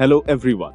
Hello everyone,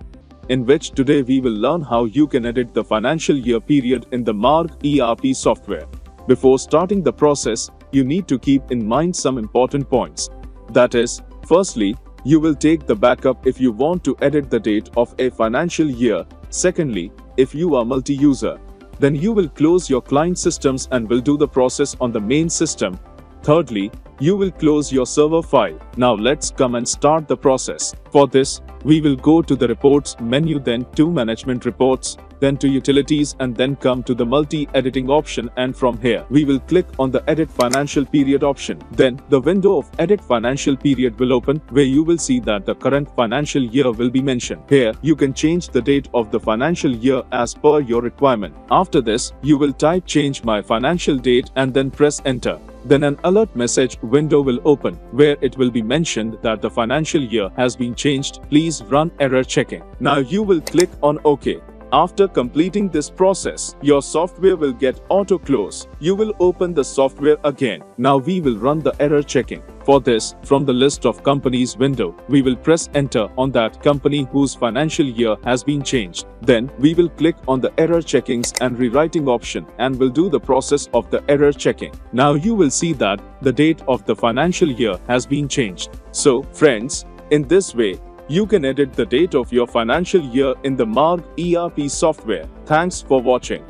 in which today we will learn how you can edit the financial year period in the Marg ERP software. Before starting the process, you need to keep in mind some important points. That is, firstly, you will take the backup if you want to edit the date of a financial year. Secondly, if you are multi-user, then you will close your client systems and will do the process on the main system. Thirdly, you will close your server file. Now let's come and start the process. For this, we will go to the reports menu, then to management reports, then to utilities, and then come to the multi-editing option, and from here we will click on the edit financial period option. Then the window of edit financial period will open, where you will see that the current financial year will be mentioned. Here you can change the date of the financial year as per your requirement. After this, you will type change my financial date and then press enter. Then an alert message window will open, where it will be mentioned that the financial year has been changed. Please run error checking. Now you will click on OK. After completing this process, your software will get auto close. You will open the software again. Now we will run the error checking. For this, from the list of companies window, we will press enter on that company whose financial year has been changed. Then we will click on the error checkings and rewriting option and will do the process of the error checking. Now you will see that the date of the financial year has been changed. So, friends, in this way, you can edit the date of your financial year in the Marg ERP software. Thanks for watching.